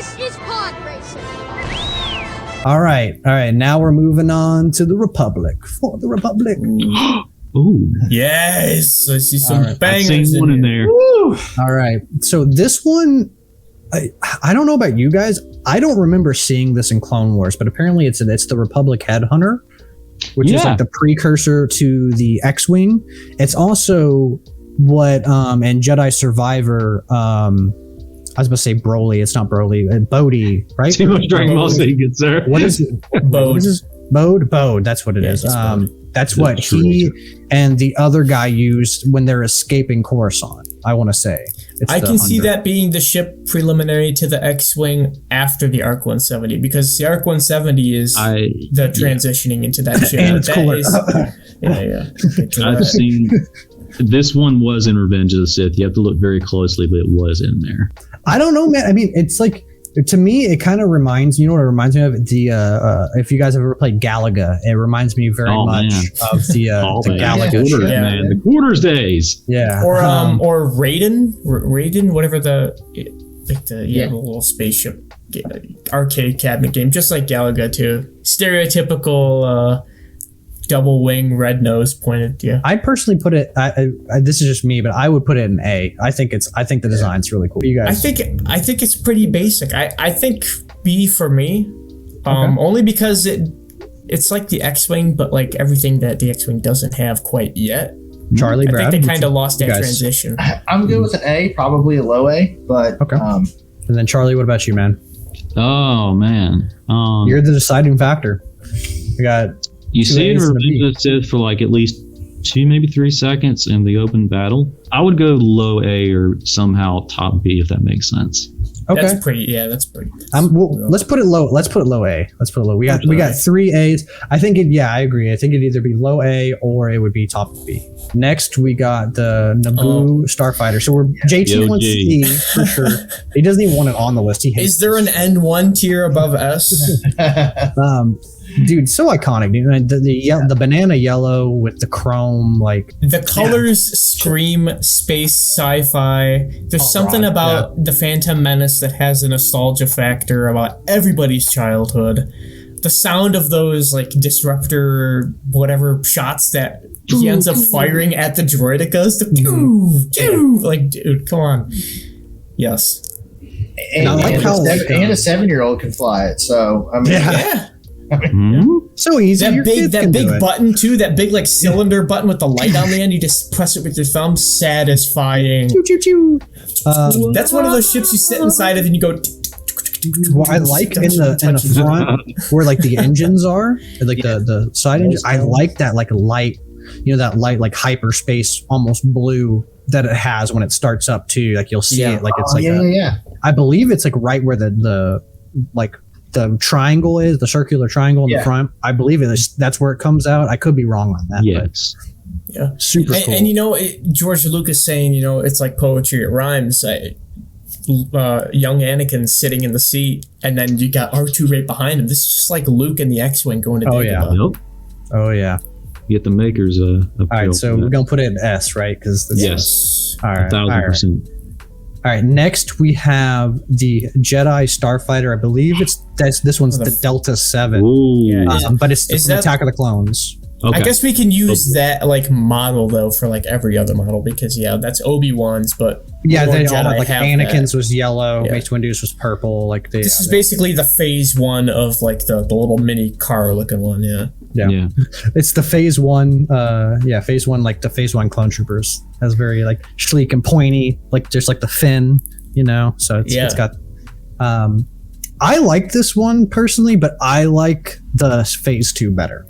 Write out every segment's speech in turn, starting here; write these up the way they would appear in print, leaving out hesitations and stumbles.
This is pod racing. All right. Now we're moving on to the Republic. For the Republic. Ooh. Yes, I see some I've bangers seen one in there. Woo. All right. So this one, I don't know about you guys. I don't remember seeing this in Clone Wars, but apparently it's the Republic Headhunter, which is like the precursor to the X-Wing. It's also what in Jedi Survivor, I was about to say Broly. It's not Broly. Bodhi, right? Too much Dragon Ball Z, good sir. What is it? Bode. That's what it is. That's what he and the other guy used when they're escaping Coruscant. I want to say. I can see that being the ship preliminary to the X-Wing after the Arc 170, because the Arc 170 is the transitioning into that ship. And it's cooler. I've seen. This one was in Revenge of the Sith. You have to look very closely, but it was in there. I don't know, man. I mean, it's like, to me, it kind of reminds, you know what it reminds me of? The if you guys have ever played Galaga, it reminds me very much of the Galaga ship. Man. The Quarters days. Yeah. Or Raiden, whatever the little spaceship arcade cabinet game, just like Galaga too. Stereotypical double wing, red nose pointed. Yeah. I personally put it. This is just me, but I would put it in A. I think the design's really cool. You guys? I think it's pretty basic. I think B for me, only because it's like the X-Wing, but like everything that the X-Wing doesn't have quite yet. Charlie, Brad, I think they kind of lost that transition. I'm good with an A, probably a low A, but okay. And then Charlie, what about you, man? Oh man, you're the deciding factor. We got. You see it in Revenge of the Sith for like at least 2, maybe 3 seconds in the open battle. I would go low A or somehow top B if that makes sense. Okay, that's pretty. Let's put it low. Let's put it low A. We got 3 A's. I think I agree. I think it'd either be low A or it would be top B. Next, we got the Naboo Starfighter. So JT wants C for sure. He doesn't even want it on the list. He hates Is there an N1 tier above S? Dude, so iconic, dude. The banana yellow with the chrome, like the colors scream space sci-fi. There's something about the Phantom Menace that has a nostalgia factor about everybody's childhood. The sound of those like disruptor whatever shots that he ends up firing at the droidicas. Like, dude, come on. Yes. And a 7-year-old can fly it. So I mean, yeah. So easy. That big button too, that big like cylinder button with the light on the end. You just press it with your thumb. Satisfying. That's one of those ships you sit inside of and you go. Well, I like in the front where like the engines are, like the side engines. I like that like light, that light like hyperspace almost blue that it has when it starts up too. Like you'll see it like it's like I believe it's like right where the triangle is, the circular triangle in the front. I believe that's where it comes out. I could be wrong on that. Yes. But yeah. Super cool. And George Lucas saying, it's like poetry, it rhymes. Young Anakin sitting in the seat, and then you got R2 right behind him. This is just like Luke and the X-Wing going to Dagobah. Oh yeah. You get the makers all right, so we're gonna put it in S, right? Because yes. All right. 1,000%. All right, next we have the Jedi Starfighter. I believe this one's the Delta 7. But it's the Attack of the Clones. Okay. I guess we can use that like model though for like every other model because that's Obi-Wan's, but they all have like Anakin's was yellow, Mace Windu's was purple. Like this is basically the phase 1 of like the little mini car looking one. Yeah. It's the phase 1. Phase 1, like the phase 1 clone troopers has very like sleek and pointy, like just like the fin, So it's got. I like this one personally, but I like the phase 2 better.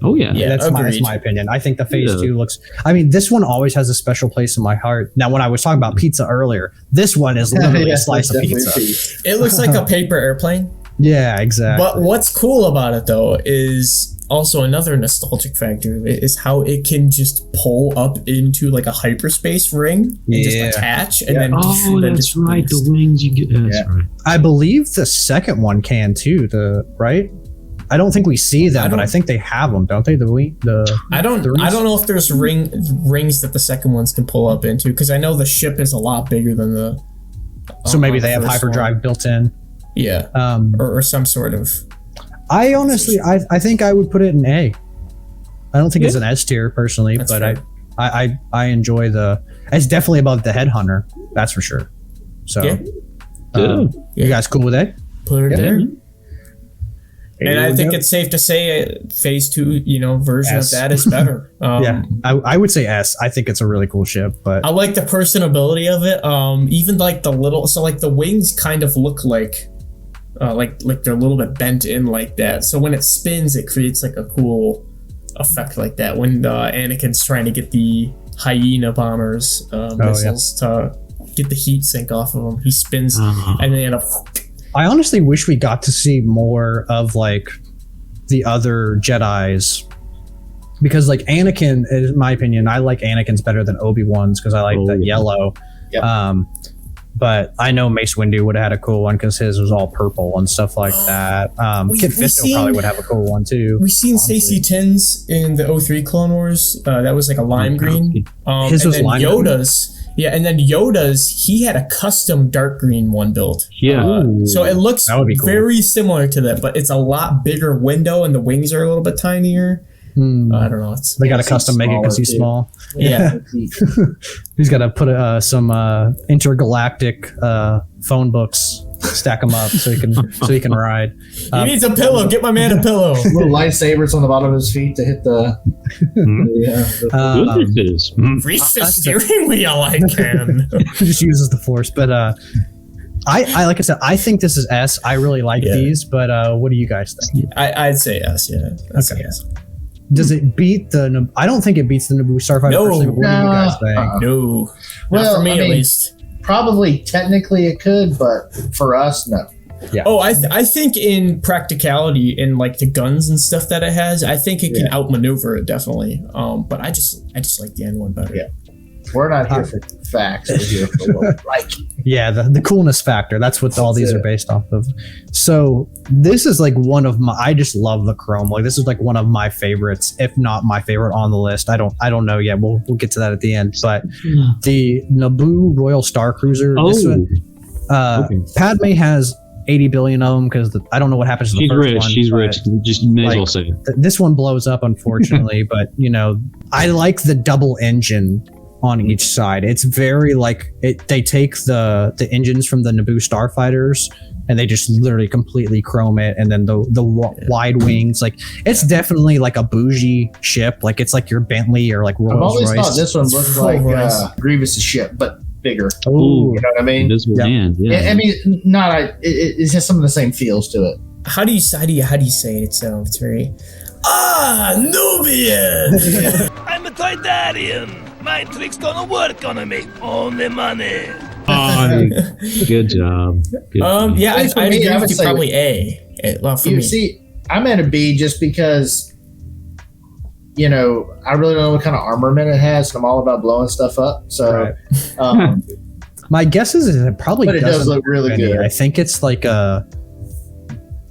Oh yeah, that's my opinion. I think the phase 2 looks. I mean, this one always has a special place in my heart. Now, when I was talking about pizza earlier, this one is literally a slice of pizza. It looks like a paper airplane. Yeah, exactly. But what's cool about it though is also another nostalgic factor is how it can just pull up into like a hyperspace ring and just attach and then. Oh, that's right. The wings you get. That's right. I believe the second one can too. Right. I don't think we see them, but I think they have them, don't they? I don't know if there's rings that the second ones can pull up into because I know the ship is a lot bigger than the. So maybe they have hyperdrive built in. Yeah. Or some sort of. I honestly, I think I would put it in A. I don't think it's an S tier personally, That's but fair. I enjoy it's definitely above the Headhunter. That's for sure. So, you guys cool with A? Put it there. And Here I we think go. it's safe to say phase 2, version S. of that is better. Yeah, I would say S. I think it's a really cool ship, but I like the personability of it. Even like the wings kind of look like they're a little bit bent in like that. So when it spins, it creates like a cool effect like that. When Anakin's trying to get the hyena bombers missiles to get the heat sink off of them, he spins and then I honestly wish we got to see more of like the other Jedis, because like Anakin, in my opinion, I like Anakin's better than Obi-Wan's because I like the yellow. Yep. But I know Mace Windu would have had a cool one because his was all purple and stuff like that. Kit Fisto probably would have a cool one too. We've seen Stacey Tins in the 03 Clone Wars. That was like a lime green. His was lime green? Yoda's. Yeah, and then Yoda's, he had a custom dark green one built. Yeah. So it looks That would be cool. very similar to that, but it's a lot bigger window and the wings are a little bit tinier. I don't know. They got to custom make it because he's small. Yeah. He's got to put some intergalactic phone books, stack them up so he can ride. He needs a pillow. Get my man a pillow. Little lightsabers on the bottom of his feet to hit the. Good it is. Reach the steering wheel, I can. He just uses the Force, but I like I said, I think this is S. I really like these, but what do you guys think? I'd say S. Yeah. Okay. Yes. Does it beat the? I don't think it beats the Naboo Starfighter. No. Personally, but what do you guys think? No. Well, Not for me, I at mean, least. Probably technically it could, but for us, no. Yeah. Oh, I think in practicality, in like the guns and stuff that it has, I think it can outmaneuver it definitely. But I just like the N1 better. Yeah. We're not here for facts. We're here for what we like. Yeah, the coolness factor. That's what all these are based off of. So this is like one of my. I just love the chrome. Like this is like one of my favorites, if not my favorite on the list. I don't know yet. We'll get to that at the end. But the Naboo Royal Star Cruiser. This one, Padme has 80 billion of them because I don't know what happens to the first one. She's rich. Just may as well say it. This one blows up, unfortunately. But I like the double engine on each side. It's very like they take the engines from the Naboo Starfighters and they just literally completely chrome it, and then the wide wings, like it's definitely like a bougie ship. Like it's like your Bentley or like Rolls I've always Royce. thought this one looked like Grievous' ship, but bigger. Ooh. You know what I mean? Invisible hand. Yeah. I mean, it has some of the same feels to it. How do you say it? It's very Nubian. I'm a Toydarian. My tricks gonna work on me. Only money. Good job. Good job. Yeah, For I'd me, agree I with would you. say- Probably A. Well, for You me. see, I'm at a B just because, I really don't know what kind of armament it has, and I'm all about blowing stuff up. So, My guess is it probably but it doesn't does look really any. good. I think it's like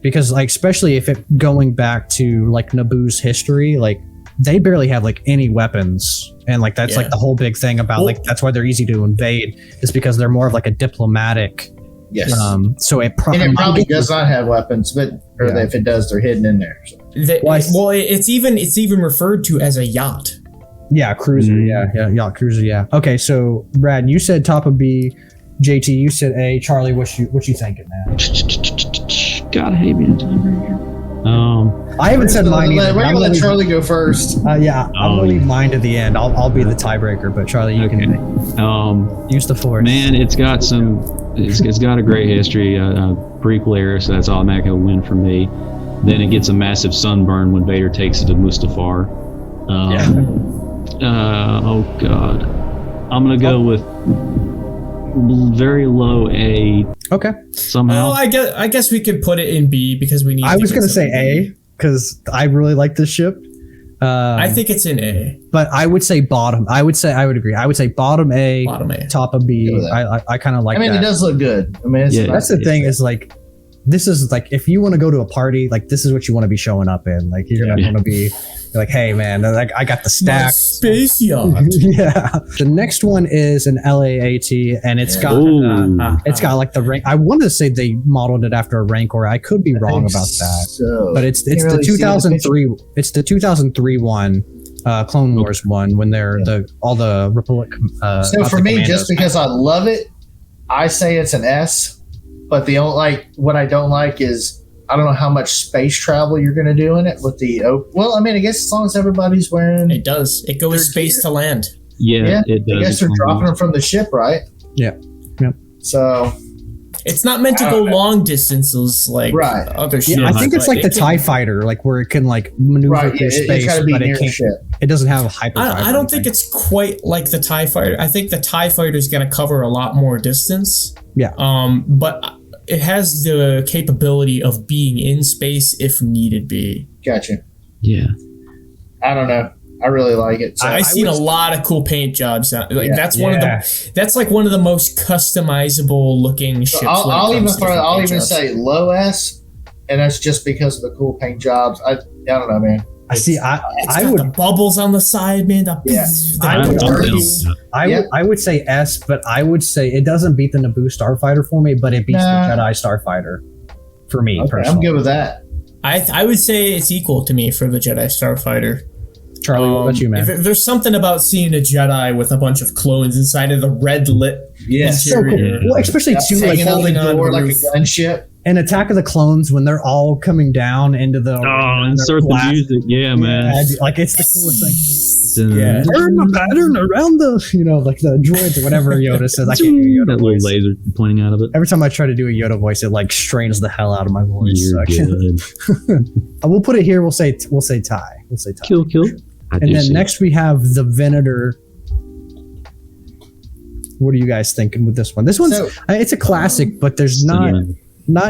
because like especially if it going back to like Naboo's history, like they barely have like any weapons, and like that's like the whole big thing about like that's why they're easy to invade, is because they're more of like a diplomatic. Yes. So it probably does not have weapons, but if it does, they're hidden in there. So. It's even referred to as a yacht. Yeah, cruiser. Yeah, yacht cruiser. Yeah. Okay, so Brad, you said top of B. JT, you said A. Charlie, what you thinking, man? God, I hate being a tiebreaker. I haven't said mine either. We're I'm gonna let leave- Charlie go first. Yeah, I'm gonna leave mine to the end. I'll be the tiebreaker, but Charlie, you can use the Force. Man, it's got a great history, prequel era, so that's automatically a win for me. Then it gets a massive sunburn when Vader takes it to Mustafar. Oh God, I'm gonna go with very low A. Okay. Somehow. Oh, I guess we could put it in B because we need. I was gonna say A because I really like this ship. I think it's in A. But I would say bottom. I would agree. I would say bottom A, top of B. I kind of like. It does look good. I mean, that's the thing is like, this is like if you want to go to a party, like this is what you want to be showing up in. Like you're not going to be Like, hey man, like I got the stack. Space yacht. Yeah. The next one is an LAAT, and it's got like the rank. I want to say they modeled it after a Rancor. I could be wrong about that, but it's the 2003. It's the 2003 one. Clone Wars one when they're all the Republic. So for me, just because I love it, I say it's an S. But the only what I don't like is I don't know how much space travel you're going to do in it with the. Well, I mean, I guess as long as everybody's wearing. It does. It goes space to land. Yeah, it does. I guess they're dropping them from the ship, right? Yeah. Yep. So. It's not meant to go long distances like other ships. Yeah, I think it's like the TIE fighter, like where it can like maneuver through space, but it can't. It doesn't have a hyperdrive. I don't think it's quite like the TIE fighter. I think the TIE fighter is going to cover a lot more distance. Yeah. But it has the capability of being in space if needed be. Gotcha. Yeah. I don't know. I really like it. So I've seen a lot of cool paint jobs. That's one of the. That's like one of the most customizable looking ships. So I'll even say low S, and that's just because of the cool paint jobs. I don't know, man. I would the bubbles on the side, man. I would say S, but I would say it doesn't beat the Naboo Starfighter for me, but it beats the Jedi Starfighter for me personally. I'm good with that. I would say it's equal to me for the Jedi Starfighter. Charlie, what about you, man? There's something about seeing a Jedi with a bunch of clones inside of the red lit interior. So cool. Well, especially too, like holding on door like a gunship. And Attack of the Clones when they're all coming down into the insert the music, man. Like it's the coolest thing. Turn the pattern around the like the droids or whatever Yoda says. I can't do Yoda that voice. Little laser pointing out of it. Every time I try to do a Yoda voice, it like strains the hell out of my voice. You're good. We'll put it here. We'll say tie. We'll say tie. Kill. And then next we have the Venator. What are you guys thinking with this one? This one's it's a classic, but there's not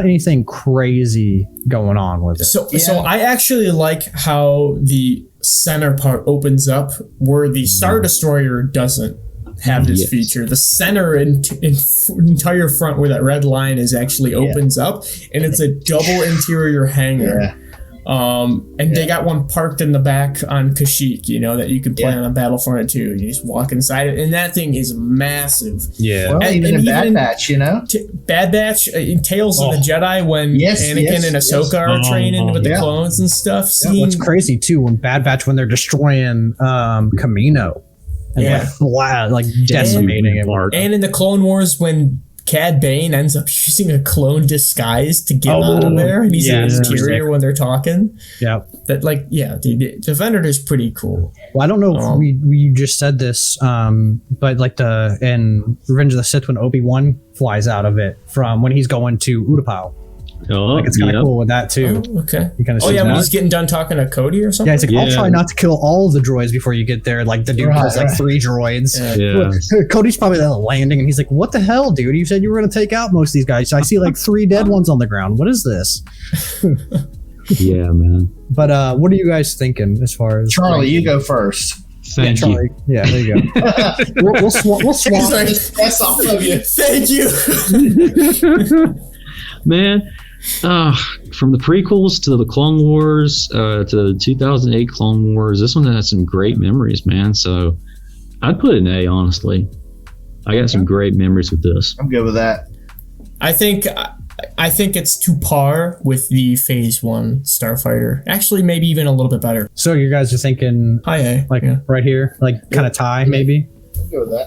anything crazy going on with it. So I actually like how the center part opens up where the Star Destroyer doesn't have this feature. The center entire front where that red line is actually opens up, and it's a double interior hangar. Yeah. And they got one parked in the back on Kashyyyk, that you can play on a Battlefront too. You just walk inside it, and that thing is massive. Yeah. Well, even in Bad Batch, Bad Batch, in Tales of the Jedi, when Anakin and Ahsoka are training with the clones and stuff. What's crazy too, when Bad Batch, when they're destroying Camino, and like decimating it. And in the Clone Wars, when Cad Bane ends up using a clone disguise to get out of there, and he's in his interior when they're talking. Yeah. That dude, the Venator is pretty cool. Well, I don't know if we just said this, but like in Revenge of the Sith when Obi-Wan flies out of it from when he's going to Utapau. Like it's kind of cool with that too. Oh, okay. You kind of when he's getting done talking to Cody or something. Yeah, it's like I'll try not to kill all the droids before you get there. Like the dude has like 3 droids. Cody's probably at the landing, and he's like, "What the hell, dude? You said you were going to take out most of these guys. I see like 3 dead ones on the ground. What is this?" Yeah, man. But what are you guys thinking as far as Charlie? You go first. Thank you. Yeah, there you go. we'll swap. That's all of you. Thank you, man. From the prequels to the Clone Wars, to the 2008 Clone Wars, this one has some great memories, man. So I'd put an A, honestly. I got some great memories with this. I'm good with that. I think it's to par with the Phase 1 Starfighter. Actually, maybe even a little bit better. So you guys are thinking high A, like right here, like kind of tie, maybe? I'm good with that.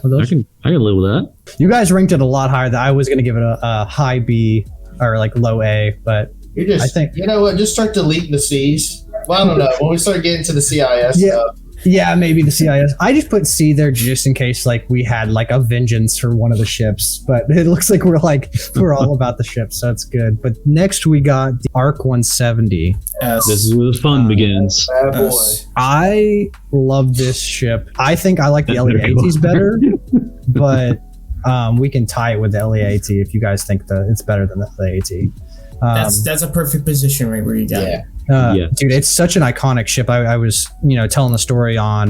I can live with that. You guys ranked it a lot higher. I was going to give it a high B or like low A, but I think you know what? Just start deleting the C's. Well, I don't know. When we start getting to the CIS stuff. Yeah, maybe the CIS. I just put C there just in case like we had like a vengeance for one of the ships, but it looks like we're all about the ship, so it's good. But next we got the ARC 170. This is where the fun begins. Bad boy. I love this ship. I think I like the LEATs better, but we can tie it with the LEAT if you guys think that it's better than the LEAT. That's a perfect position right where you got it. Dude, it's such an iconic ship. I was, telling the story on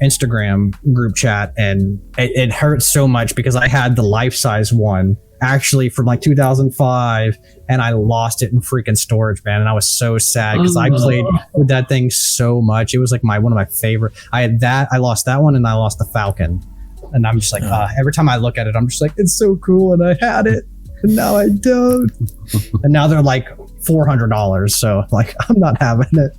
Instagram group chat, and it hurts so much because I had the life-size one actually from like 2005, and I lost it in freaking storage, man. And I was so sad because I played with that thing so much. It was like one of my favorite. I had that. I lost that one, and I lost the Falcon. And I'm just like, every time I look at it, I'm just like, it's so cool, and I had it, and now I don't. And now they're like $400, so like I'm not having it.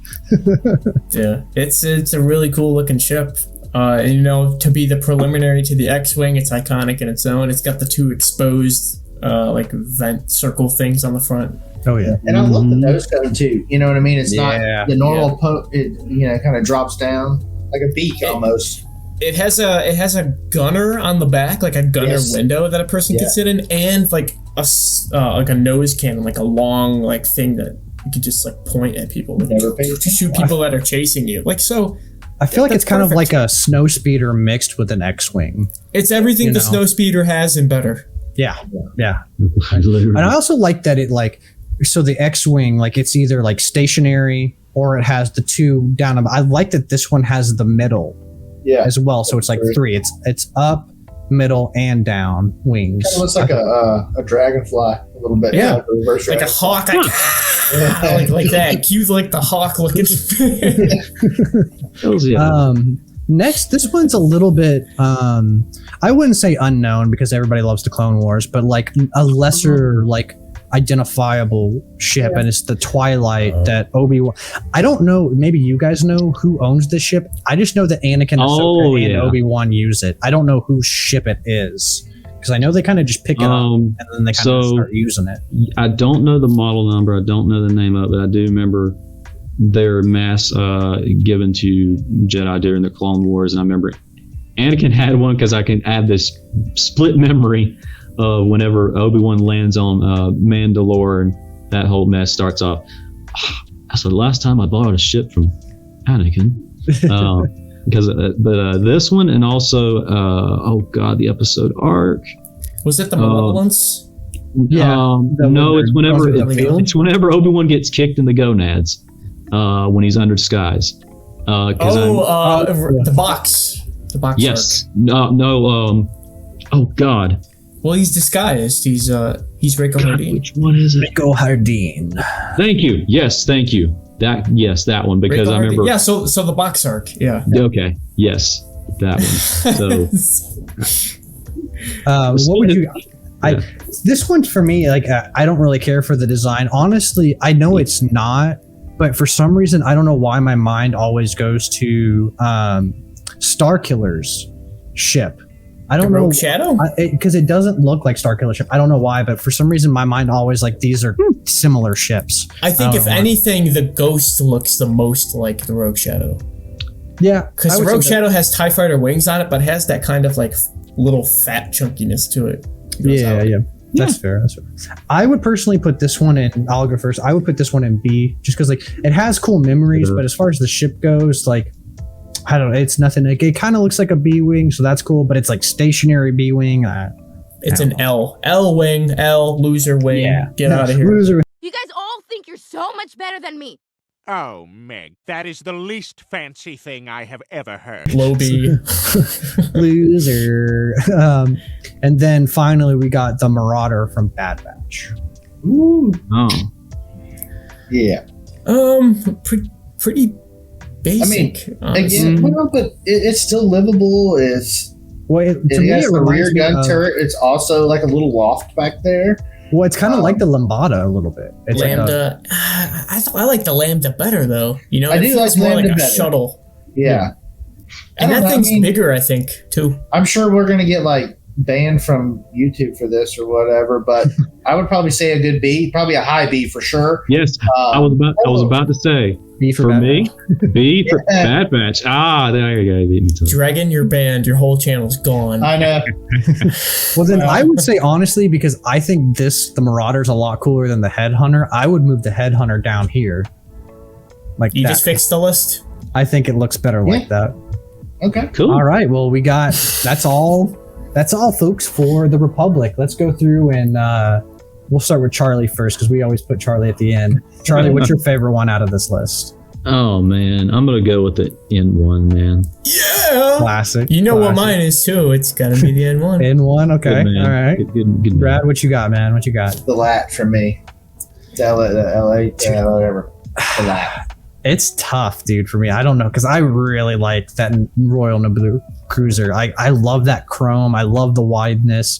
Yeah, it's a really cool looking ship. And, you know, to be the preliminary to the X-wing, it's iconic in its own. It's got the 2 exposed like vent circle things on the front. Oh yeah, and I love the nose cone too. You know what I mean? It's not the normal it kind of drops down like a beak almost. It has a gunner on the back, like a gunner window that a person can sit in, and like a nose cannon, like a long like thing that you could just like point at people to shoot people that are chasing you. Like so. I feel like it's kind of like a snow speeder mixed with an X-wing. It's everything the snow speeder has and better. Yeah. And I also like that it so the X-wing, like it's either like stationary or it has the 2 down. I like that this one has the middle as well. So it's like 3. It's up, middle, and down wings. Kind of looks like a dragonfly a little bit. Yeah, like a hawk. Like that. Cute, like the hawk looking. Next, this one's a little bit, I wouldn't say unknown because everybody loves the Clone Wars, but like a lesser, like identifiable ship, and it's the Twilight that Obi-Wan. I don't know, maybe you guys know who owns this ship. I just know that Anakin, Ahsoka, and Obi-Wan use it. I don't know whose ship it is because I know they kind of just pick it up and then they kind of start using it. I don't know the model number. I don't know the name of it. I do remember their mass given to Jedi during the Clone Wars, and I remember Anakin had one because I can add this split memory of whenever Obi-Wan lands on Mandalore and that whole mess starts off. That's the last time I borrowed a ship from Anakin. But this one, and also the episode arc. Was it the Malevolence? No, it's whenever Obi-Wan gets kicked in the gonads when he's under disguise. The box. The box. Yes. Arc. Oh God. Well, he's disguised. He's Rico Hardeen. Which one is it? Rico Hardeen. Thank you. Yes, thank you. That one, because Rico I remember. Yeah. So the box arc. Yeah. Okay. Yes, that one. So. What would you? This one's for me. Like I don't really care for the design. Honestly, I know it's not, but for some reason I don't know why my mind always goes to Starkiller's ship. I don't know. Rogue Shadow? Because it doesn't look like Starkiller ship. I don't know why, but for some reason my mind always like these are similar ships. I think if anything, the Ghost looks the most like the Rogue Shadow. Yeah. Because Rogue Shadow has TIE Fighter wings on it, but has that kind of like little fat chunkiness to it. Yeah. That's fair. I would personally put this one in. I'll go first. I would put this one in B, just because like it has cool memories, but as far as the ship goes, like I don't know, it's nothing. Like, it kind of looks like a B wing, so that's cool. But it's like stationary B wing. It's an L wing, loser wing. Yeah. Get out of here. Loser. You guys all think you're so much better than me. Oh, Meg, that is the least fancy thing I have ever heard. Low B. Loser. And then finally we got the Marauder from Bad Batch. Ooh. Oh. Yeah. Pretty basic. Again, but it's still livable. It has the rear gun turret. It's also like a little loft back there. Well, it's kind of like the Lambda a little bit. It's Lambda. I like the Lambda better though. You know, I do like more Lambda like a better. shuttle. Yeah. And that thing's bigger, I think, too. I'm sure we're gonna get like banned from YouTube for this or whatever, but I would probably say a good B, probably a high B for sure. Yes, I was about to say B for me. B for Bad Batch. There you go. You beat me to it. Dragon, you're banned. Your whole channel's gone. I know. Well, then I would say honestly, because I think the Marauder's a lot cooler than the Headhunter. I would move the Headhunter down here. Like you just fixed the list. I think it looks better like that. Okay. Cool. All right. Well, we got that's all, folks, for the Republic. Let's go through and we'll start with Charlie first because we always put Charlie at the end. Charlie, what's your favorite one out of this list? Oh man, I'm gonna go with the N1, man. Yeah. Classic. You know classic. what mine is too. It's gotta be the N1. N1. Okay. Good man. All right. Good Brad, man. what you got, man? What you got? The lat for me. The LA, whatever. The lat. It's tough, dude, for me. I don't know, because I really like that Royal Naboo cruiser. I love that chrome. I love the wideness.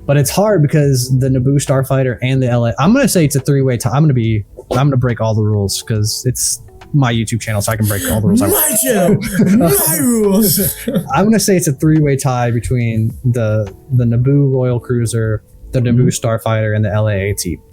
But it's hard because the Naboo Starfighter and the LA. I'm gonna say it's a three-way tie. I'm gonna break all the rules because it's my YouTube channel, so I can break all the rules. My channel, my rules. I'm gonna say it's a three-way tie between the Naboo Royal Cruiser, the Naboo Starfighter, and the LAAT.